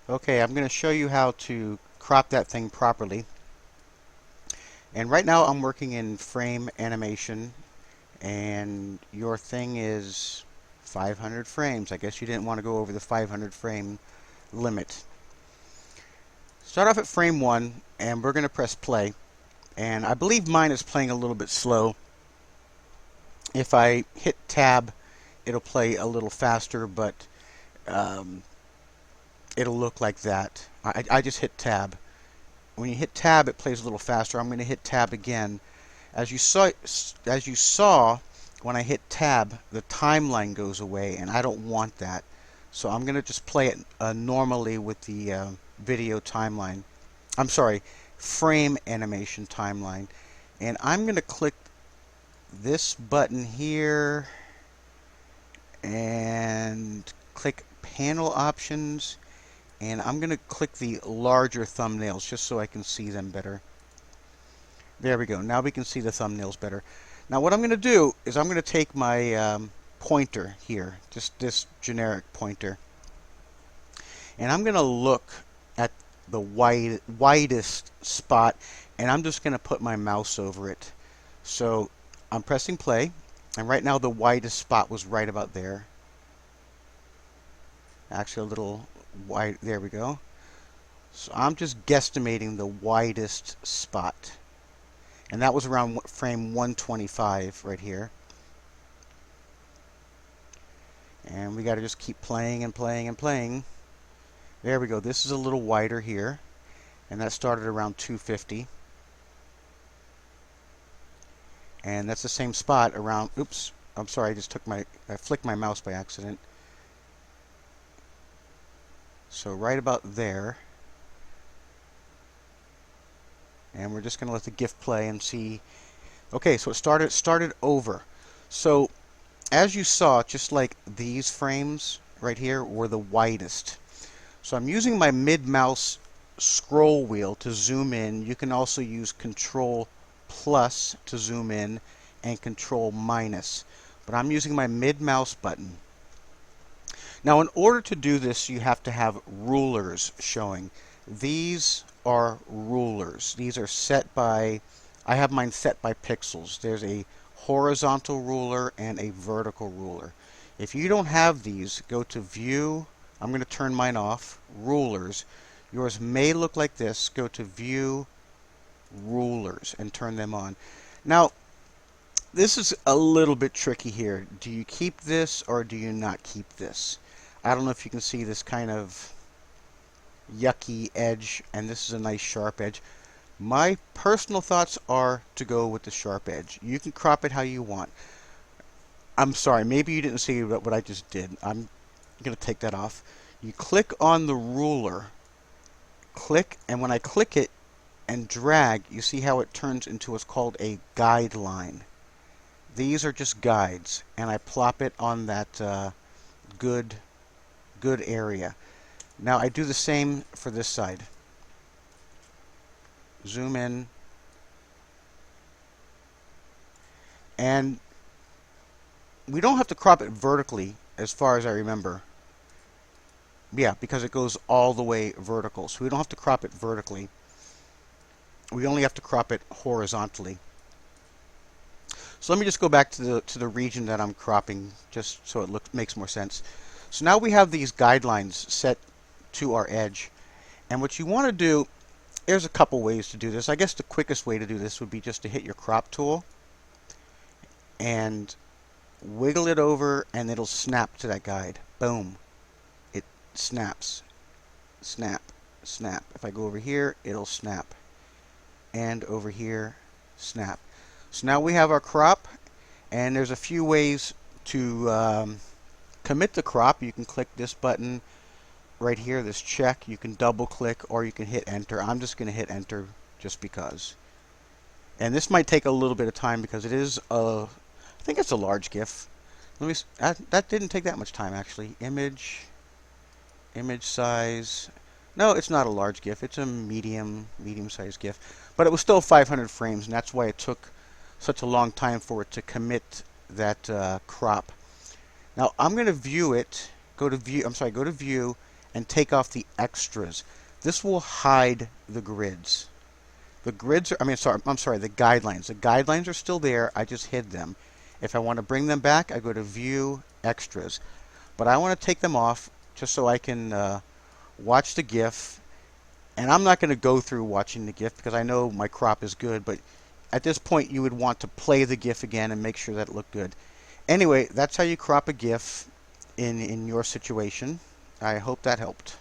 Okay, I'm going to show you how to crop that thing properly. And right now I'm working in frame animation, and your thing is 500 frames. I guess you didn't want to go over the 500 frame limit. Start off at frame 1, and we're going to press play. And I believe mine is playing a little bit slow. If I hit tab, it'll play a little faster, but um, it'll look like that. I just hit tab. When you hit tab, it plays a little faster. I'm going to hit tab again. As you saw, when I hit tab, the timeline goes away, and I don't want that. So I'm going to just play it normally with the video timeline. I'm sorry, frame animation timeline. And I'm going to click this button here and click panel options, and I'm going to click the larger thumbnails just so I can see them better. There we go. Now we can see the thumbnails better. Now what I'm going to do is I'm going to take my pointer here, just this generic pointer, and I'm going to look at the widest spot, and I'm just going to put my mouse over it. So I'm pressing play, and right now the widest spot was right about there. Actually a little wide. There we go. So I'm just guesstimating the widest spot. And that was around frame 125 right here. And we got to just keep playing and playing and playing. There we go. This is a little wider here. And that started around 250. And that's the same spot around, oops, I'm sorry, I flicked my mouse by accident. So right about there. And we're just going to let the GIF play and see. Okay, so it started over. So as you saw, just like these frames right here were the widest. So I'm using my mid mouse scroll wheel to zoom in. You can also use Control plus to zoom in and Control minus. But I'm using my mid mouse button. Now in order to do this, you have to have rulers showing. These are rulers. These are set by, I have mine set by pixels. There's a horizontal ruler and a vertical ruler. If you don't have these, go to View. I'm going to turn mine off. Rulers. Yours may look like this. Go to View, Rulers, and turn them on. Now, this is a little bit tricky here. Do you keep this or do you not keep this? I don't know if you can see this kind of yucky edge, and this is a nice sharp edge. My personal thoughts are to go with the sharp edge. You can crop it how you want. I'm sorry, maybe you didn't see what I just did. I'm going to take that off. You click on the ruler, click, and when I click it and drag, you see how it turns into what's called a guideline. These are just guides, and I plop it on that good area. Now I do the same for this side. Zoom in. And we don't have to crop it vertically as far as I remember. Yeah, because it goes all the way vertical. So we don't have to crop it vertically. We only have to crop it horizontally. So let me just go back to the region that I'm cropping just so it makes more sense. So now we have these guidelines set to our edge. And what you want to do, there's a couple ways to do this. I guess the quickest way to do this would be just to hit your crop tool and wiggle it over, and it'll snap to that guide. Boom. It snaps. Snap. Snap. If I go over here, it'll snap. And over here, snap. So now we have our crop, and there's a few ways to commit the crop. You can click this button right here, this check. You can double click, or you can hit enter. I'm just going to hit enter just because. And this might take a little bit of time because it is I think it's a large GIF. Let me. That didn't take that much time actually. Image size. No, it's not a large GIF. It's a medium-sized GIF. But it was still 500 frames, and that's why it took such a long time for it to commit that crop. Now I'm going to view it. Go to view. Go to view, and take off the extras. This will hide the grids. The grids are, I'm sorry, the guidelines. The guidelines are still there. I just hid them. If I want to bring them back, I go to View, Extras. But I want to take them off just so I can watch the GIF. And I'm not going to go through watching the GIF because I know my crop is good, but at this point you would want to play the GIF again and make sure that it looked good. Anyway, that's how you crop a GIF in your situation. I hope that helped.